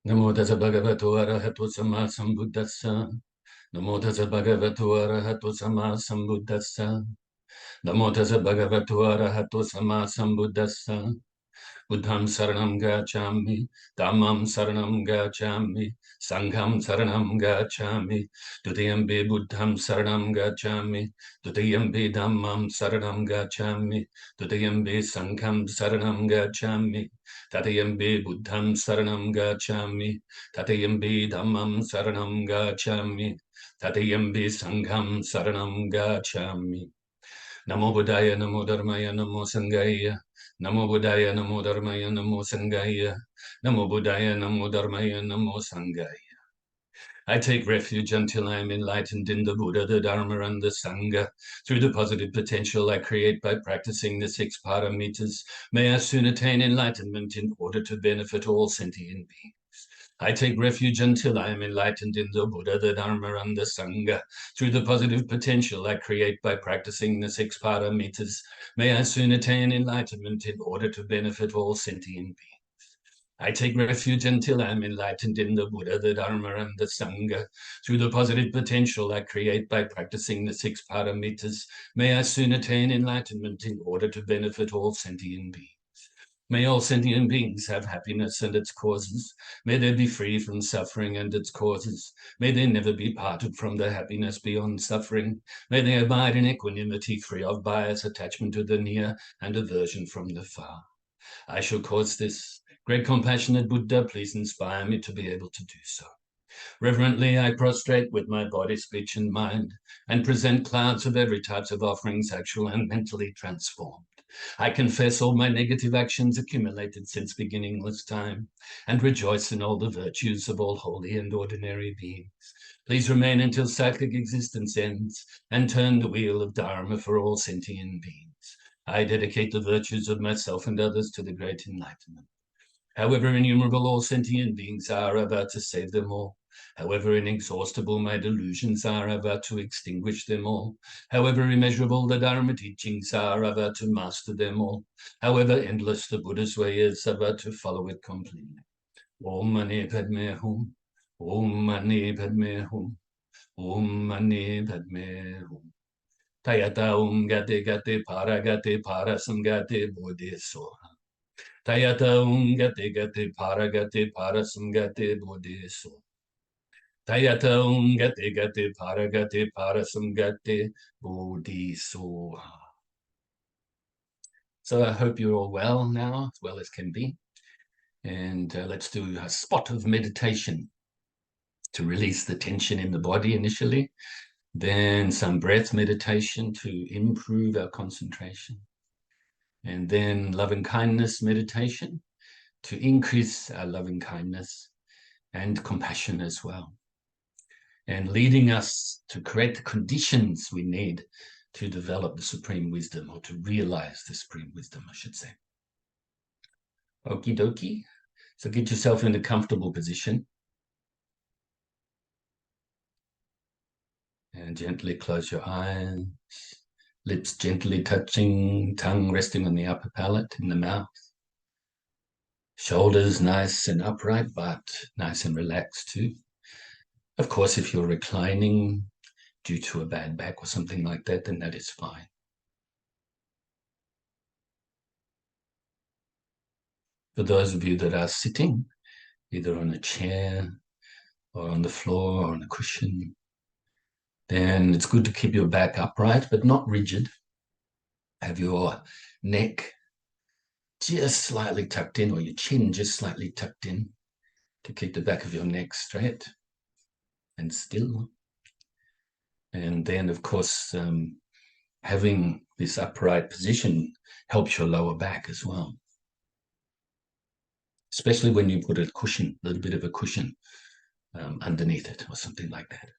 Namo Tassa Bhagavato Arahato Samma Sambuddhassa. Namo Tassa Bhagavato Arahato Samma Sambuddhassa. Namo Tassa Bhagavato Arahato Samma Sambuddhassa. Buddham Saranam Gacchami, Dhammam Saranam Gacchami, Sangham Saranam Gacchami, Dutiyampi Buddham Saranam Gacchami, Dutiyampi Dhammam Saranam Gacchami, Dutiyampi Sangham Saranam Gacchami, Tatiyampi Buddham Saranam Gacchami, Tatiyampi Dhammam Saranam Gacchami, Tatiyampi Sangham Saranam Gacchami. Namo Buddhaya, Namo Dharmaya, Namo Sanghaya. Namo Buddhaya, Namo Dharmaya, Namo Sanghaya. Namo Buddhaya, Namo Dharmaya, Namo Sanghaya. I take refuge until I am enlightened in the Buddha, the Dharma, and the Sangha. Through the positive potential I create by practicing the 6 paramitas, may I soon attain enlightenment in order to benefit all sentient beings. I take refuge until I am enlightened in the Buddha, the Dharma, and the Sangha. Through the positive potential I create by practicing the 6 paramitas, may I soon attain enlightenment in order to benefit all sentient beings. I take refuge until I am enlightened in the Buddha, the Dharma, and the Sangha. Through the positive potential I create by practicing the 6 paramitas, may I soon attain enlightenment in order to benefit all sentient beings. May all sentient beings have happiness and its causes. May they be free from suffering and its causes. May they never be parted from their happiness beyond suffering. May they abide in equanimity, free of bias, attachment to the near, and aversion from the far. I shall cause this. Great compassionate Buddha, please inspire me to be able to do so. Reverently, I prostrate with my body, speech, and mind, and present clouds of every type of offerings, actual and mentally transformed. I confess all my negative actions accumulated since beginningless time, and rejoice in all the virtues of all holy and ordinary beings. Please remain until cyclic existence ends, and turn the wheel of Dharma for all sentient beings. I dedicate the virtues of myself and others to the great enlightenment. However innumerable all sentient beings are, I vow to save them all. However inexhaustible my delusions are, I vow to extinguish them all. However immeasurable the Dharma teachings are, I vow to master them all. However endless the Buddha's way is, I vow to follow it completely. Om Mani Padme Hum. Om Mani Padme Hum. Om Mani Padme Hum. Tayata Gate Gate Parasam Gate Bodhisoha. Tayata Gate Gate Parasam Gate Bodhisoha. Tayata Gate Gate Parasam Gate Bodhisoha. So I hope you're all well now, as well as can be. And let's do a spot of meditation to release the tension in the body initially, then some breath meditation to improve our concentration, and then loving kindness meditation to increase our loving kindness and compassion as well, and leading us to create the conditions we need to develop the supreme wisdom, or to realize the supreme wisdom, I should say. Okie dokie. So get yourself in a comfortable position. And gently close your eyes, lips gently touching, tongue resting on the upper palate in the mouth. Shoulders nice and upright, but nice and relaxed too. Of course, if you're reclining due to a bad back or something like that, then that is fine. For those of you that are sitting, either on a chair or on the floor or on a cushion, then it's good to keep your back upright, but not rigid. Have your neck just slightly tucked in, or your chin just slightly tucked in, to keep the back of your neck straight and still. And then, of course, having this upright position helps your lower back as well, especially when you put a cushion, a little bit of a cushion underneath it or something like that.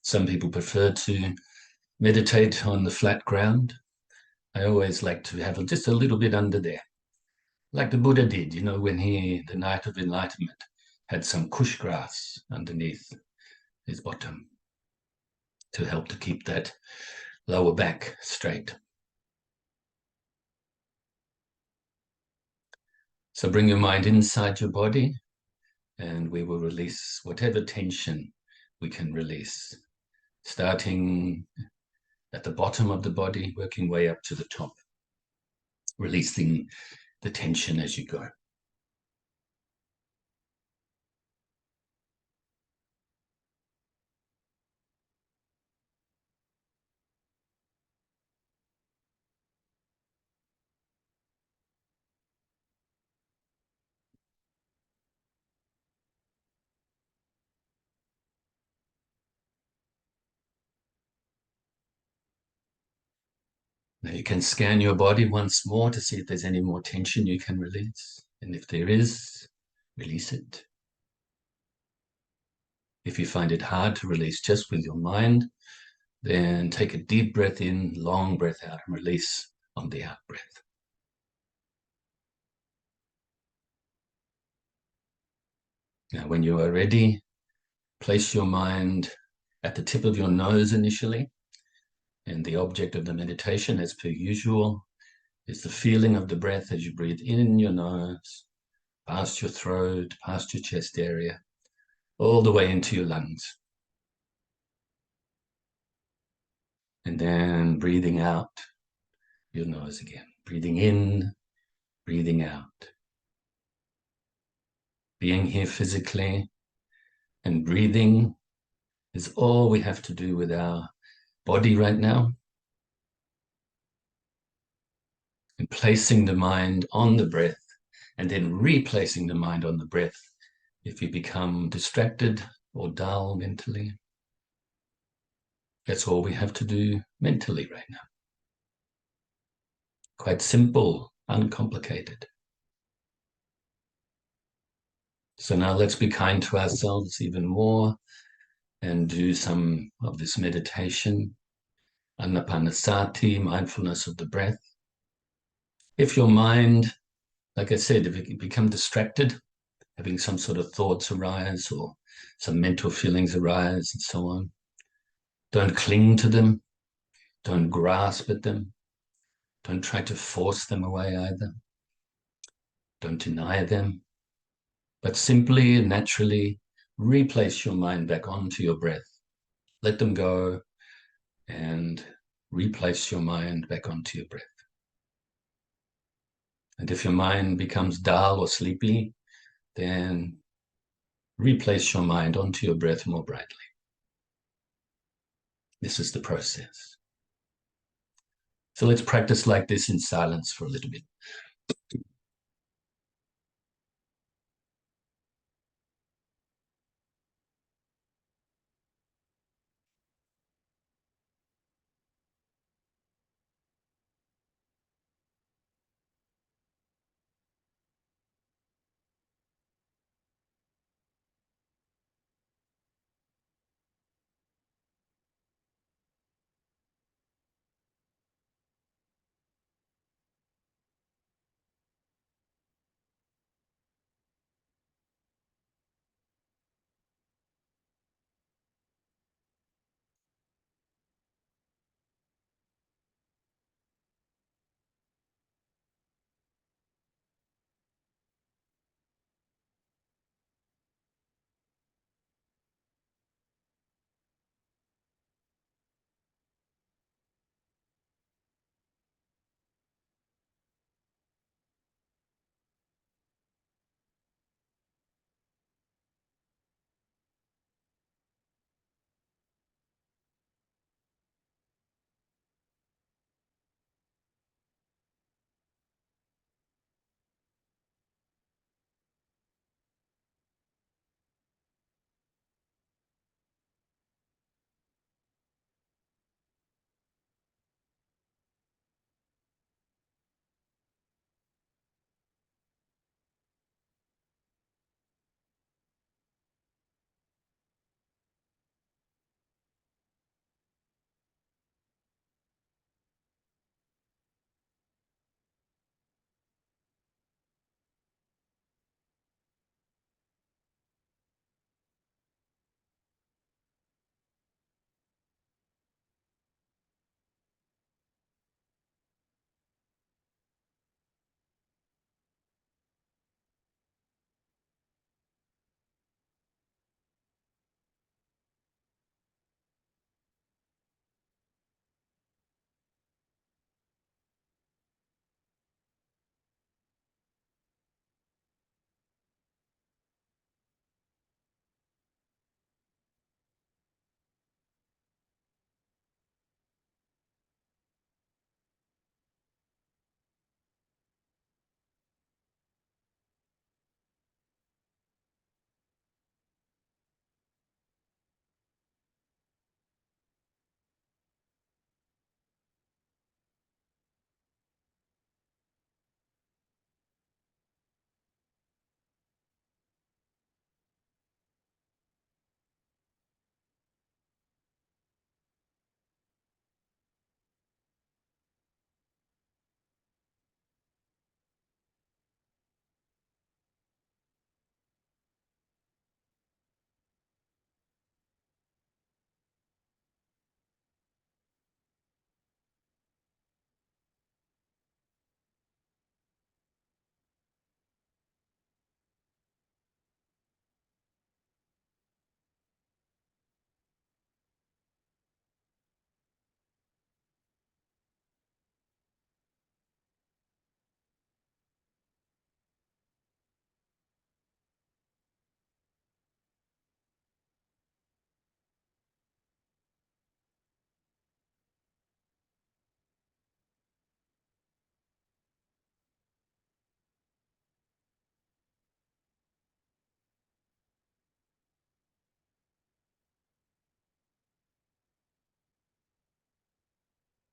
Some people prefer to meditate on the flat ground. I always like to have just a little bit under there, like the Buddha did, you know, when he, the night of enlightenment, had some kush grass underneath his bottom to help to keep that lower back straight. So bring your mind inside your body, and we will release whatever tension we can release, starting at the bottom of the body, working way up to the top, releasing the tension as you go. Now you can scan your body once more to see if there's any more tension you can release. And if there is, release it. If you find it hard to release just with your mind, then take a deep breath in, long breath out, and release on the out breath. Now, when you are ready, place your mind at the tip of your nose initially. And the object of the meditation, as per usual, is the feeling of the breath as you breathe in your nose, past your throat, past your chest area, all the way into your lungs. And then breathing out your nose again. Breathing in, breathing out. Being here physically and breathing is all we have to do with our body right now. And placing the mind on the breath and then replacing the mind on the breath if you become distracted or dull mentally. That's all we have to do mentally right now. Quite simple, uncomplicated. So now let's be kind to ourselves even more and do some of this meditation, anapanasati, mindfulness of the breath. If your mind, like I said, if it become distracted, having some sort of thoughts arise or some mental feelings arise and so on, don't cling to them, don't grasp at them, don't try to force them away either, don't deny them, but simply and naturally replace your mind back onto your breath. Let them go and replace your mind back onto your breath. And if your mind becomes dull or sleepy, then replace your mind onto your breath more brightly. This is the process. So let's practice like this in silence for a little bit.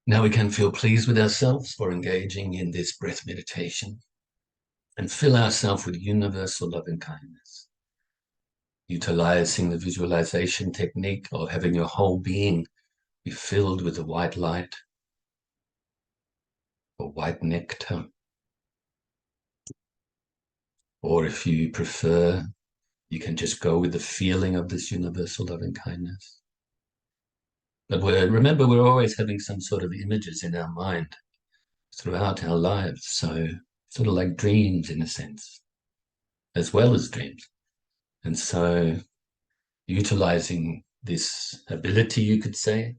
Now we can feel pleased with ourselves for engaging in this breath meditation and fill ourselves with universal love and kindness, utilizing the visualization technique of having your whole being be filled with the white light or white nectar. Or if you prefer, you can just go with the feeling of this universal love and kindness. But remember, we're always having some sort of images in our mind throughout our lives. So sort of like dreams in a sense, as well as dreams. And so utilizing this ability, you could say,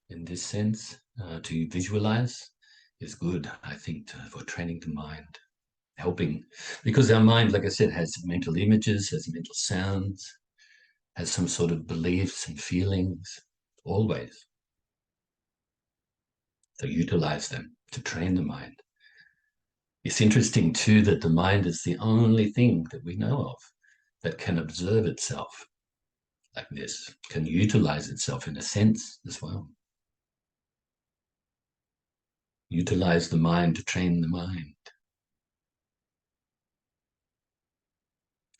in this sense, to visualize is good, I think, for training the mind, helping, because our mind, like I said, has mental images, has mental sounds, has some sort of beliefs and feelings, always. So utilize them to train the mind. It's interesting too that the mind is the only thing that we know of that can observe itself like this, can utilize itself in a sense as well. Utilize the mind to train the mind.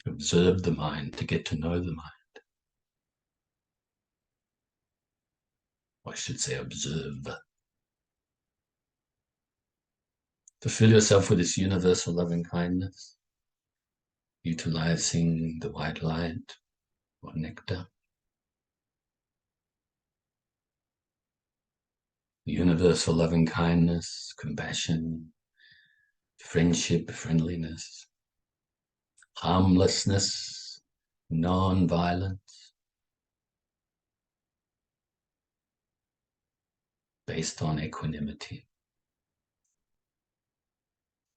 Observe the mind to get to know the mind. Or I should say observe. To fill yourself with this universal loving kindness, utilizing the white light or nectar. Universal loving kindness, compassion, friendship, friendliness, harmlessness, non-violence, based on equanimity.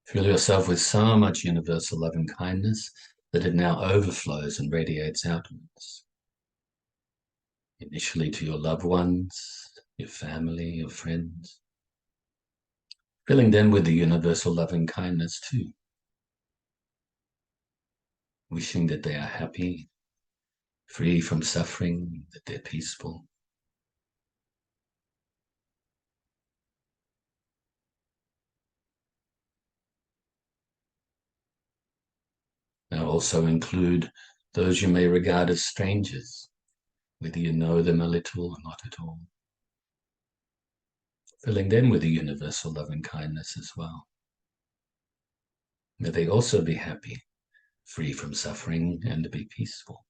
Fill yourself with so much universal loving kindness that it now overflows and radiates outwards. Initially to your loved ones, your family, your friends, filling them with the universal loving kindness too. Wishing that they are happy, free from suffering, that they're peaceful. Now also include those you may regard as strangers, whether you know them a little or not at all. Filling them with the universal loving kindness as well. May they also be happy, free from suffering, and be peaceful.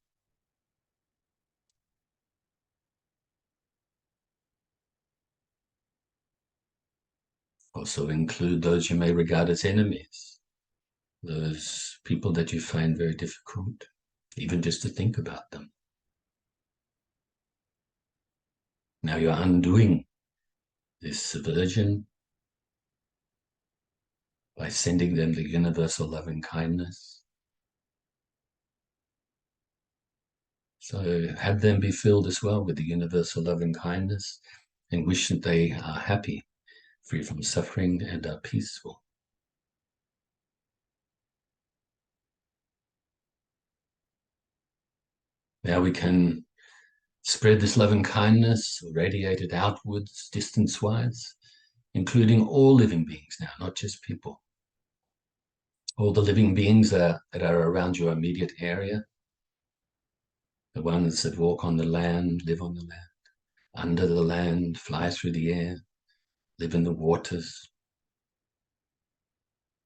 Also include those you may regard as enemies, those people that you find very difficult, even just to think about them. Now you're undoing this aversion by sending them the universal loving kindness. So have them be filled as well with the universal loving kindness and wish that they are happy, free from suffering, and are peaceful. Now we can spread this loving kindness, radiate it outwards, distance-wise, including all living beings now, not just people. All the living beings that are around your immediate area, the ones that walk on the land, live on the land, under the land, fly through the air, live in the waters,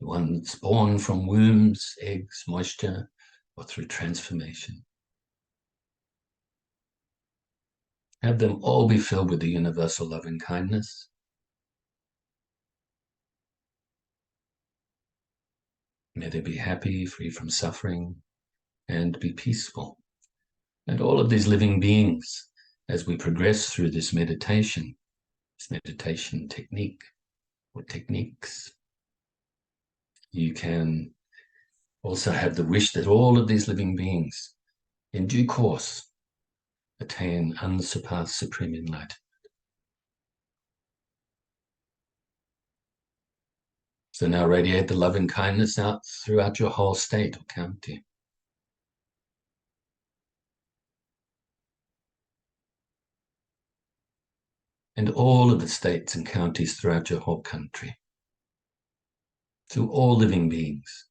the ones born from wombs, eggs, moisture, or through transformation. Have them all be filled with the universal loving kindness. May they be happy, free from suffering, and be peaceful. And all of these living beings, as we progress through this meditation technique or techniques, you can also have the wish that all of these living beings, in due course, attain unsurpassed supreme enlightenment. So now radiate the loving kindness out throughout your whole state or county. and all of the states and counties throughout your whole country, to all living beings.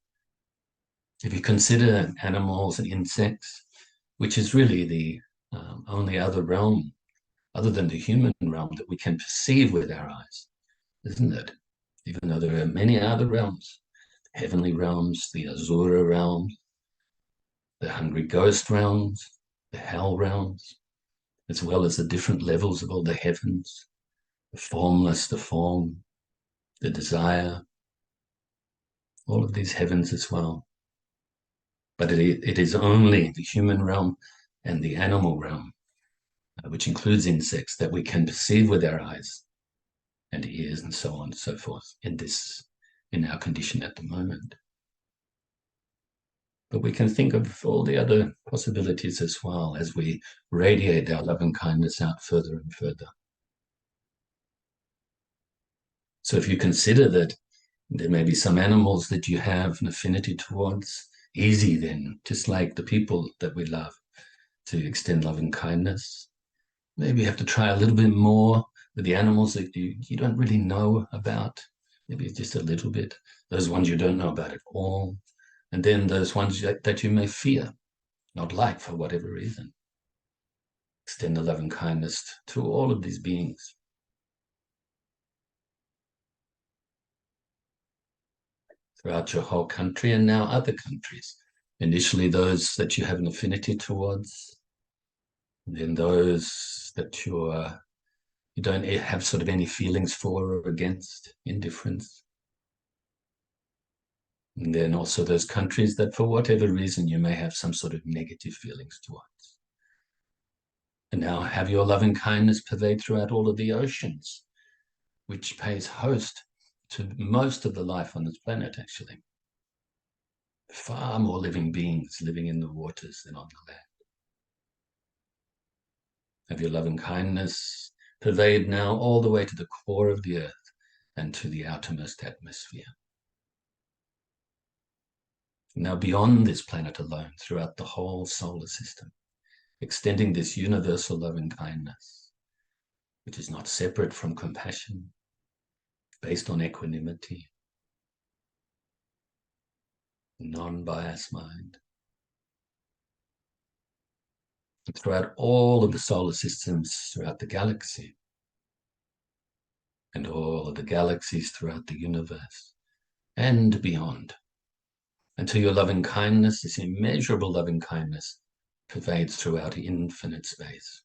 If you consider animals and insects, which is really the only other realm other than the human realm that we can perceive with our eyes, isn't it? Even though there are many other realms, the heavenly realms, the Asura realms, the hungry ghost realms, the hell realms, as well as the different levels of all the heavens, the formless, the form, the desire, all of these heavens as well. But it is only the human realm and the animal realm, which includes insects, that we can perceive with our eyes and ears and so on and so forth in our condition at the moment. But we can think of all the other possibilities as well as we radiate our love and kindness out further and further. So if you consider that there may be some animals that you have an affinity towards, easy then, just like the people that we love, to extend love and kindness. Maybe you have to try a little bit more with the animals that you don't really know about, maybe just a little bit, those ones you don't know about at all, and then those ones that you may fear, not like for whatever reason. Extend the love and kindness to all of these beings. Throughout your whole country and now other countries. Initially those that you have an affinity towards, and then those that you don't have sort of any feelings for or against, indifference. And then also those countries that for whatever reason you may have some sort of negative feelings towards. And now have your loving kindness pervade throughout all of the oceans, which pays host to most of the life on this planet, actually. Far more living beings living in the waters than on the land. Have your loving kindness pervade now all the way to the core of the earth and to the outermost atmosphere. Now beyond this planet alone, throughout the whole solar system, extending this universal loving kindness, which is not separate from compassion, based on equanimity, non-biased mind. And throughout all of the solar systems, throughout the galaxy, and all of the galaxies throughout the universe, and beyond, until your loving kindness, this immeasurable loving kindness, pervades throughout infinite space.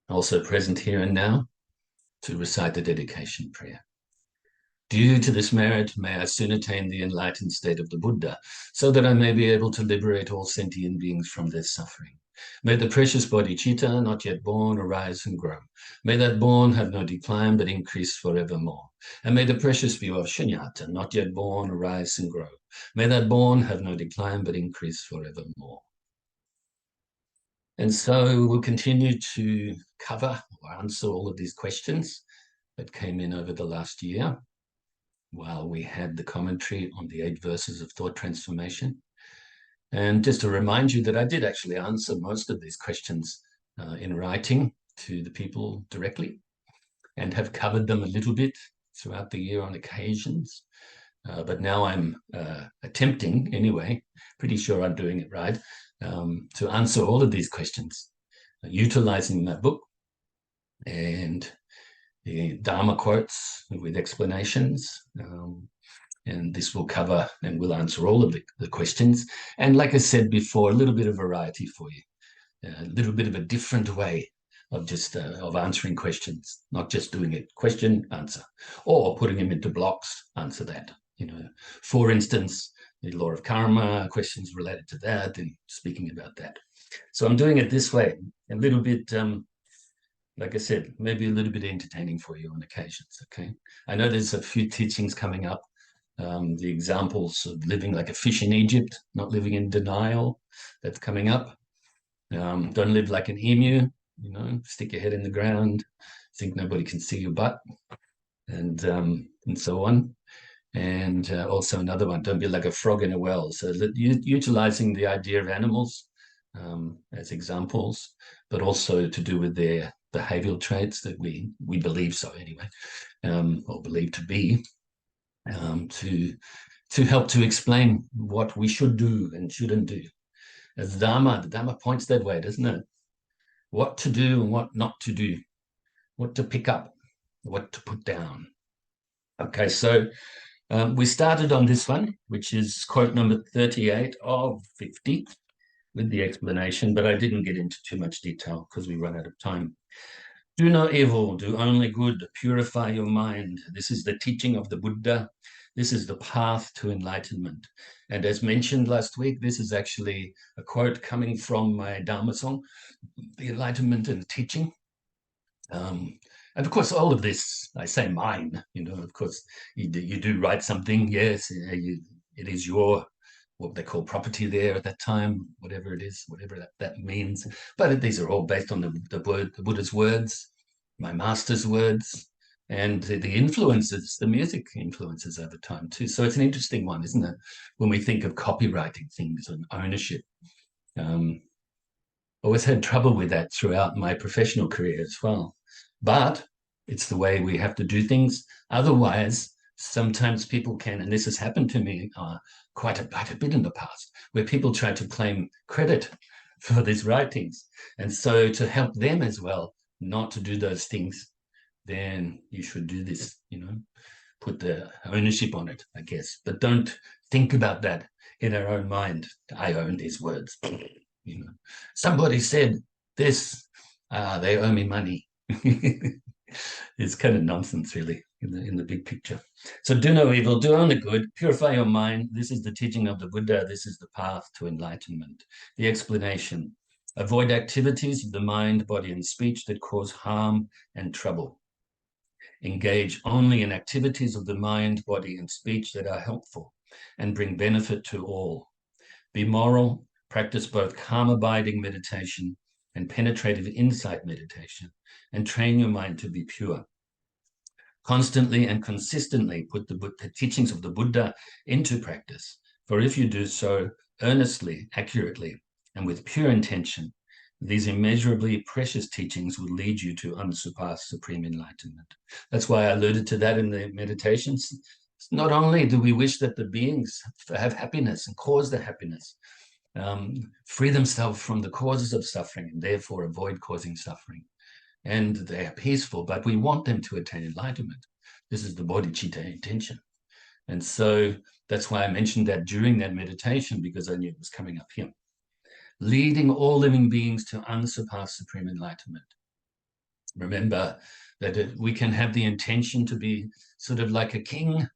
Also present here and now to recite the dedication prayer. Due to this merit, may I soon attain the enlightened state of the Buddha, so that I may be able to liberate all sentient beings from their suffering. May the precious bodhicitta, not yet born, arise and grow. May that born have no decline, but increase forevermore. And may the precious view of shunyata, not yet born, arise and grow. May that born have no decline, but increase forevermore. And so we'll continue to cover or answer all of these questions that came in over the last year, while we had the commentary on the 8 verses of thought transformation. And just to remind you that I did actually answer most of these questions in writing to the people directly, and have covered them a little bit throughout the year on occasions. But now I'm attempting, anyway, pretty sure I'm doing it right, to answer all of these questions, utilizing my book and the Dharma quotes with explanations. And this will cover and will answer all of the questions. And like I said before, a little bit of variety for you, a little bit of a different way of just of answering questions, not just doing it question, answer, or putting them into blocks, answer that. You know, for instance, the law of karma, questions related to that, and speaking about that. So I'm doing it this way, a little bit, like I said, maybe a little bit entertaining for you on occasions, okay? I know there's a few teachings coming up, the examples of living like a fish in Egypt, not living in denial, that's coming up. Don't live like an emu, you know, stick your head in the ground, think nobody can see your butt, and so on. And also another one, don't be like a frog in a well. So utilizing the idea of animals as examples, but also to do with the behavioral traits that we believe so anyway, or believe to be, to help to explain what we should do and shouldn't do. As the Dharma points that way, doesn't it? What to do and what not to do, what to pick up, what to put down. Okay, so we started on this one, which is quote number 38 of 50, with the explanation, but I didn't get into too much detail because we run out of time. Do no evil, do only good, purify your mind. This is the teaching of the Buddha. This is the path to enlightenment. And as mentioned last week, this is actually a quote coming from my Dharma song, The Enlightenment and Teaching. And of course, all of this, I say mine, of course, you do write something, yes, it is your, what they call property there at that time, whatever it is, whatever that means. But these are all based on the Buddha's words, my master's words, and the influences, the music influences over time too. So it's an interesting one, isn't it? When we think of copywriting things and ownership. Always had trouble with that throughout my professional career as well. But it's the way we have to do things. Otherwise, sometimes people can, and this has happened to me quite a bit in the past, where people try to claim credit for these writings. And so to help them as well not to do those things, then you should do this, put the ownership on it, I guess. But don't think about that in our own mind. I own these words. Somebody said this, they owe me money. It's kind of nonsense, really, in the big picture. So do no evil, do only good, purify your mind. This is the teaching of the Buddha. This is the path to enlightenment. The explanation: avoid activities of the mind, body, and speech that cause harm and trouble. Engage only in activities of the mind, body, and speech that are helpful and bring benefit to all. Be moral, practice both calm abiding meditation and penetrative insight meditation, and train your mind to be pure. Constantly and consistently put the teachings of the Buddha into practice, for if you do so earnestly, accurately, and with pure intention, these immeasurably precious teachings will lead you to unsurpassed supreme enlightenment. That's why I alluded to that in the meditations. Not only do we wish that the beings have happiness and cause the happiness, free themselves from the causes of suffering and therefore avoid causing suffering, and they are peaceful, but we want them to attain enlightenment. This is the bodhicitta intention. And so that's why I mentioned that during that meditation, because I knew it was coming up here. Leading all living beings to unsurpassed supreme enlightenment. Remember that we can have the intention to be sort of like a king,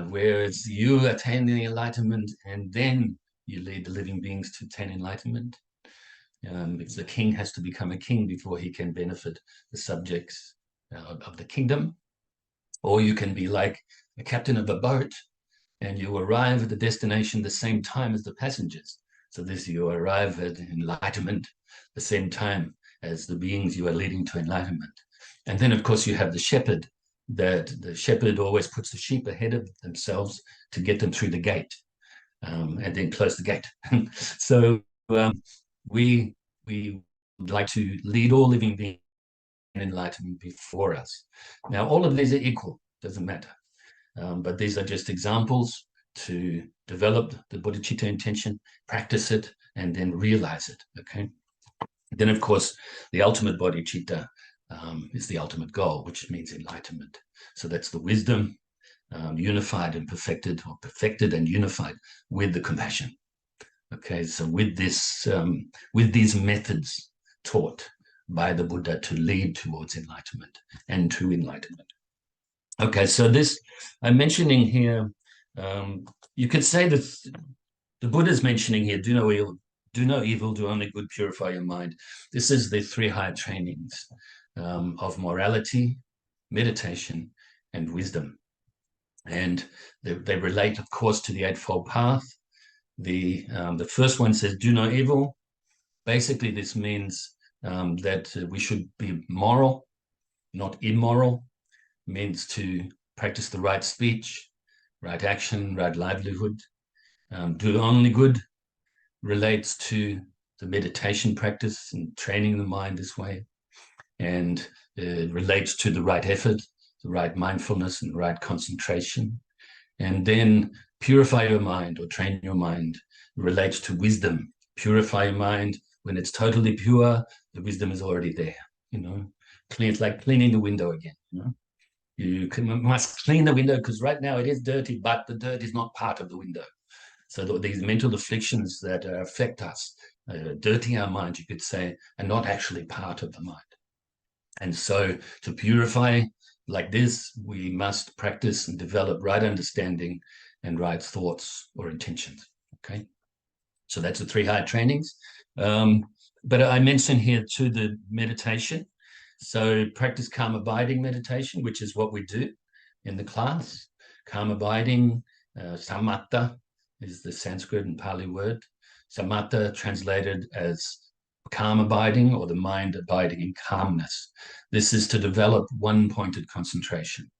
whereas you attain the enlightenment and then you lead the living beings to attain enlightenment. Because the king has to become a king before he can benefit the subjects of the kingdom. Or you can be like a captain of a boat and you arrive at the destination the same time as the passengers. So this, you arrive at enlightenment the same time as the beings you are leading to enlightenment. And then, of course, you have the shepherd, that the shepherd always puts the sheep ahead of themselves to get them through the gate, and then close the gate. So we would like to lead all living beings in enlightenment before us. Now, all of these are equal, doesn't matter. But these are just examples to develop the bodhicitta intention, practice it, and then realize it, okay? Then, of course, the ultimate bodhicitta is the ultimate goal, which means enlightenment. So that's the wisdom, unified and perfected, or perfected and unified with the compassion. Okay, so with this, with these methods taught by the Buddha to lead towards enlightenment and to enlightenment. Okay, so this I'm mentioning here. You could say that the Buddha's mentioning here: do no evil, do only good, purify your mind. This is the three high trainings of morality, meditation, and wisdom, and they relate, of course, to the Eightfold Path. The first one says, do no evil. Basically, this means that we should be moral, not immoral. It means to practice the right speech, right action, right livelihood. Do only good relates to the meditation practice and training the mind this way. and relates to the right effort, the right mindfulness, and the right concentration. And then purify your mind or train your mind relates to wisdom. Purify your mind. When it's totally pure, the wisdom is already there. It's like cleaning the window again. You must clean the window because right now it is dirty, but the dirt is not part of the window. So these mental afflictions that affect us, dirty our mind, you could say, are not actually part of the mind. And so to purify like this, we must practice and develop right understanding and right thoughts or intentions. Okay. So that's the 3 higher trainings. But I mentioned here too the meditation. So practice calm abiding meditation, which is what we do in the class. Calm abiding, samatha is the Sanskrit and Pali word. Samatha translated as calm abiding or the mind abiding in calmness. This is to develop one-pointed concentration.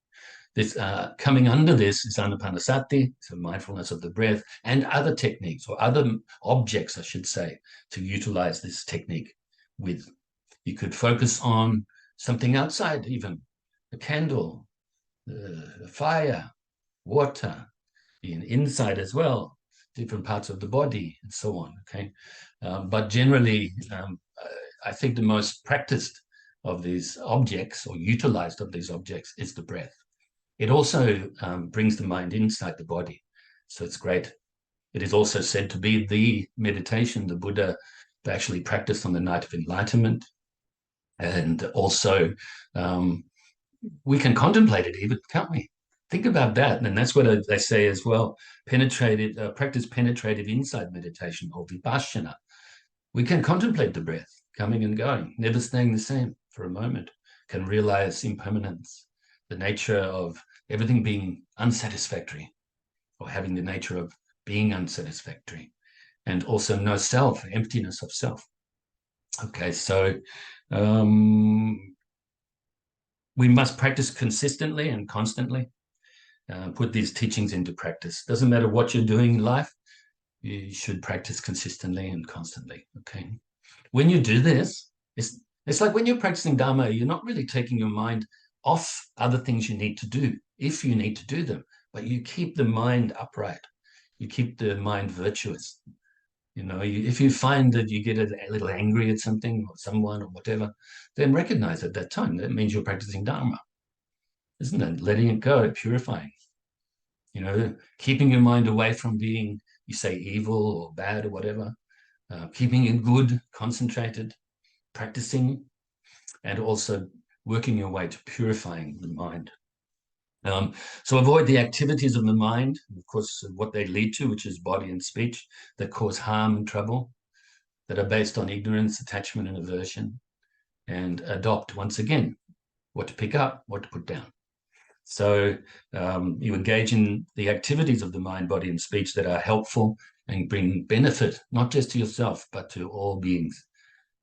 This coming under this is anapanasati, so mindfulness of the breath, and other techniques or other objects, I should say, to utilize this technique with. You could focus on something outside, even a candle, a fire, water, inside as well, different parts of the body, and so on. Okay, but generally, I think the most practiced of these objects or utilized of these objects is the breath. It also brings the mind inside the body. So it's great. It is also said to be the meditation the Buddha actually practiced on the night of enlightenment. And also, we can contemplate it even, can't we? Think about that. And that's what they say as well. Practice penetrative insight meditation or vipassana. We can contemplate the breath coming and going, never staying the same for a moment, can realize impermanence, the nature of everything being unsatisfactory or having the nature of being unsatisfactory, and also no self, emptiness of self. Okay, so we must practice consistently and constantly, put these teachings into practice. Doesn't matter what you're doing in life, you should practice consistently and constantly, okay? When you do this, it's like when you're practicing Dharma, you're not really taking your mind off other things you need to do, if you need to do them, but you keep the mind upright. You keep the mind virtuous. If you find that you get a little angry at something or someone or whatever, then recognize at that time. That means you're practicing Dharma, isn't it? Letting it go, purifying. Keeping your mind away from being, you say, evil or bad or whatever. Keeping it good, concentrated, practicing, and also working your way to purifying the mind. So avoid the activities of the mind, of course, what they lead to, which is body and speech, that cause harm and trouble, that are based on ignorance, attachment, and aversion, and adopt, once again, what to pick up, what to put down. So you engage in the activities of the mind, body, and speech that are helpful and bring benefit, not just to yourself, but to all beings,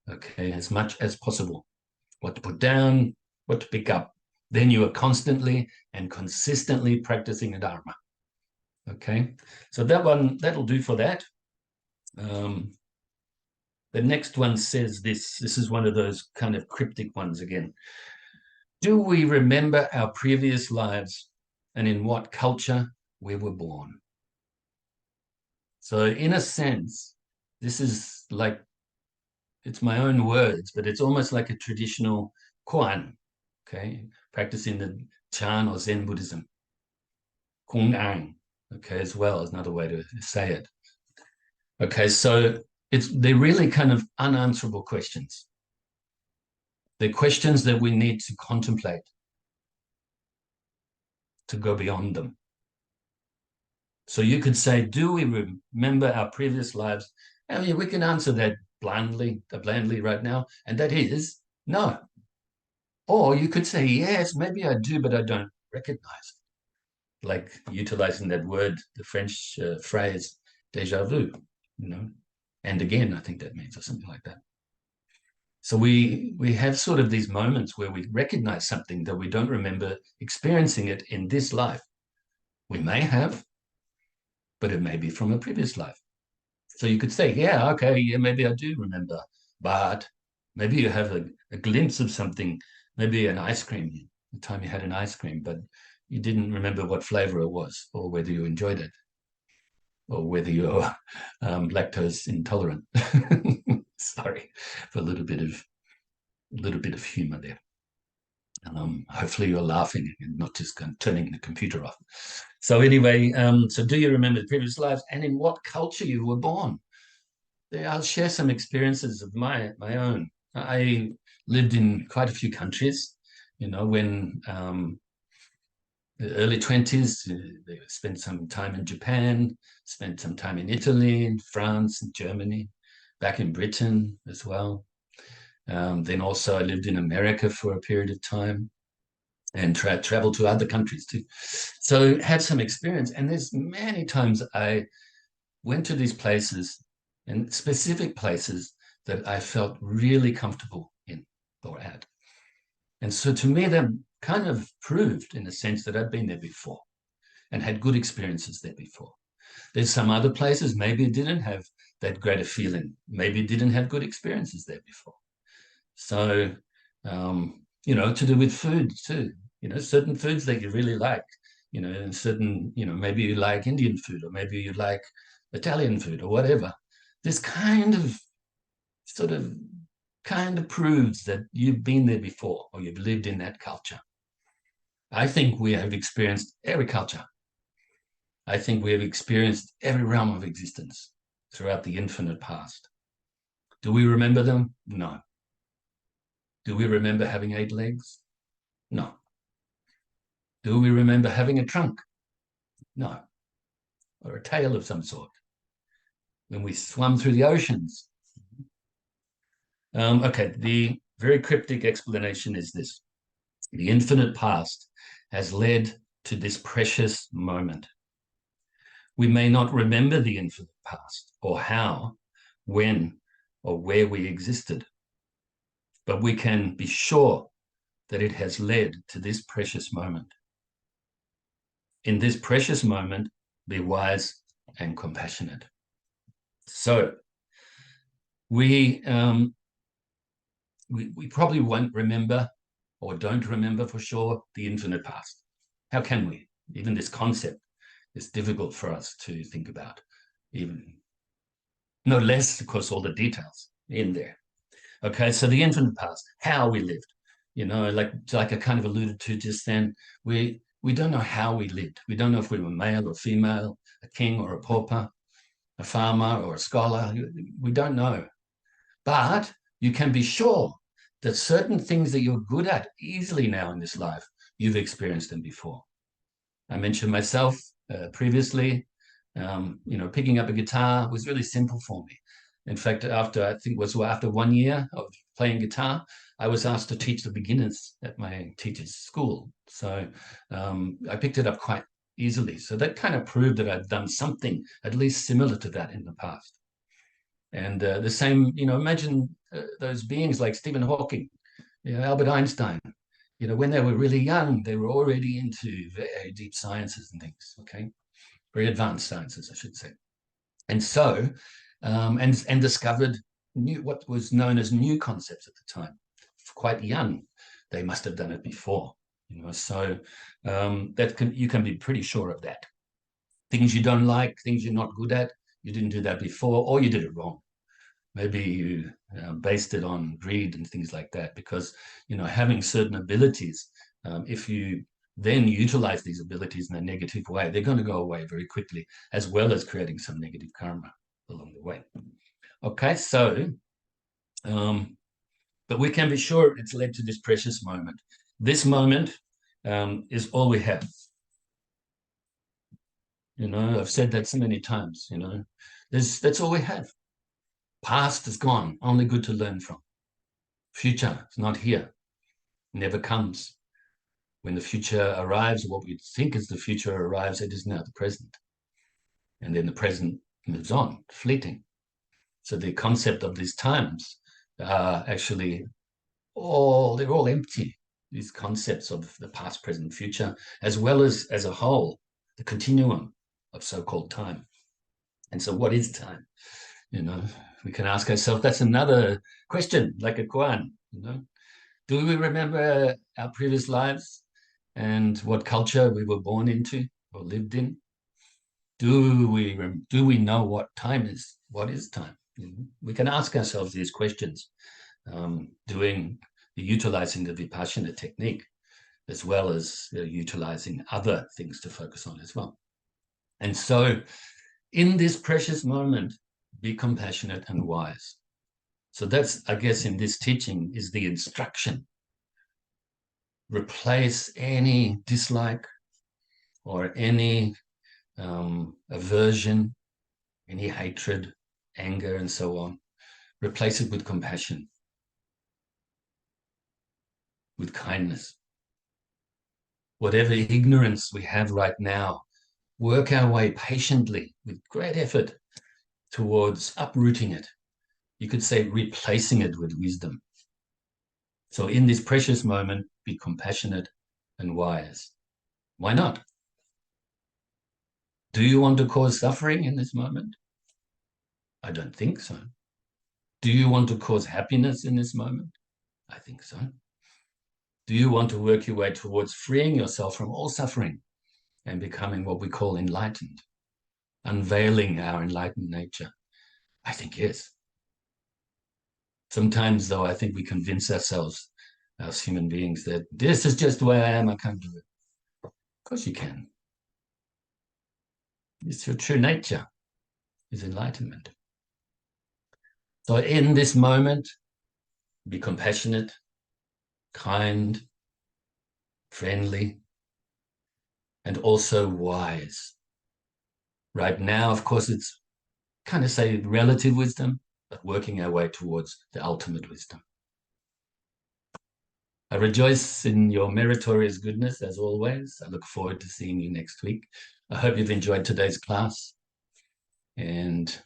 okay, as much as possible. What to put down, what to pick up. Then you are constantly and consistently practicing a Dharma. Okay, so that'll do for that. The next one says this is one of those kind of cryptic ones again. Do we remember our previous lives and in what culture we were born? So in a sense, this is like, it's my own words, but it's almost like a traditional koan, okay, practicing the Chan or Zen Buddhism. Kung Ang, okay, as well is another way to say it. Okay, so they're really kind of unanswerable questions. They're questions that we need to contemplate, to go beyond them. So you could say, do we remember our previous lives? I mean, we can answer that blandly right now, and that is no. Or you could say, yes, maybe I do, but I don't recognize it. Like utilizing that word, the French phrase, déjà vu, and again, I think that means, or something like that. So we have sort of these moments where we recognize something that we don't remember experiencing it in this life. We may have, but it may be from a previous life. So you could say, yeah, okay, yeah, maybe I do remember, but Maybe you have a glimpse of something, maybe an ice cream, the time you had an ice cream, but you didn't remember what flavor it was or whether you enjoyed it or whether you're lactose intolerant. Sorry for a little bit of humor there. Hopefully you're laughing and not just turning the computer off. So anyway, so do you remember the previous lives and in what culture you were born? I'll share some experiences of my own. I lived in quite a few countries, when the early 20s, spent some time in Japan, spent some time in Italy, in France, and Germany, back in Britain as well. Then also I lived in America for a period of time and traveled to other countries too. So had some experience. And there's many times I went to these places and specific places that I felt really comfortable in or at. And so to me, that kind of proved in a sense that I'd been there before and had good experiences there before. There's some other places, maybe it didn't have that greater feeling. Maybe it didn't have good experiences there before. So, to do with food too, certain foods that you really like, and certain, maybe you like Indian food or maybe you like Italian food or whatever. This kind of proves that you've been there before or you've lived in that culture. I think we have experienced every culture. I think we have experienced every realm of existence throughout the infinite past. Do we remember them? No. Do we remember having 8 legs? No. Do we remember having a trunk? No. Or a tail of some sort. When we swam through the oceans. Okay, the very cryptic explanation is this. The infinite past has led to this precious moment. We may not remember the infinite past or how, when, or where we existed, but we can be sure that it has led to this precious moment. In this precious moment, be wise and compassionate. So we probably won't remember or don't remember for sure the infinite past. How can we? Even this concept is difficult for us to think about, even no less, of course, all the details in there. Okay, so the infinite past, how we lived, like I kind of alluded to just then, we don't know how we lived. We don't know if we were male or female, a king or a pauper, a farmer or a scholar. We don't know. But you can be sure that certain things that you're good at easily now in this life, you've experienced them before. I mentioned myself previously, picking up a guitar was really simple for me. In fact, after 1 year of playing guitar, I was asked to teach the beginners at my teacher's school. So I picked it up quite easily. So that kind of proved that I'd done something at least similar to that in the past. And the same, imagine those beings like Stephen Hawking, Albert Einstein, when they were really young, they were already into very deep sciences and things, okay? Very advanced sciences, I should say. And so, and discovered what was known as new concepts at the time. Quite young, they must have done it before, so you can be pretty sure of that. Things you don't like, things you're not good at, you didn't do that before, or you did it wrong. Maybe you based it on greed and things like that, because, having certain abilities, if you then utilize these abilities in a negative way, they're going to go away very quickly, as well as creating some negative karma along the way. Okay, so, but we can be sure it's led to this precious moment. This moment is all we have. I've said that so many times, that's all we have. Past is gone, only good to learn from. Future is not here, never comes. When the future arrives, what we think is the future arrives, it is now the present. And then the present moves on, fleeting. So the concept of these times are actually they're all empty. These concepts of the past, present, future, as well as a whole, the continuum of so-called time. And so what is time? we can ask ourselves, that's another question, like a koan, you know. Do we remember our previous lives and what culture we were born into or lived in? Do we know what time is? What is time? We can ask ourselves these questions, utilizing the Vipassana technique, as well as utilizing other things to focus on as well. And so in this precious moment, be compassionate and wise. So that's, I guess, in this teaching is the instruction. Replace any dislike or any aversion, any hatred, anger, and so on. Replace it with compassion, with kindness. Whatever ignorance we have right now, work our way patiently with great effort towards uprooting it. You could say replacing it with wisdom. So in this precious moment, be compassionate and wise. Why not? Do you want to cause suffering in this moment? I don't think so. Do you want to cause happiness in this moment? I think so. Do you want to work your way towards freeing yourself from all suffering and becoming what we call enlightened, unveiling our enlightened nature? I think yes. Sometimes, though, I think we convince ourselves as human beings that this is just the way I am, I can't do it. Of course you can. It's your true nature, is enlightenment. So in this moment, be compassionate, kind, friendly, and also wise. Right now, of course, it's kind of say relative wisdom, but working our way towards the ultimate wisdom. I rejoice in your meritorious goodness, as always. I look forward to seeing you next week. I hope you've enjoyed today's class. And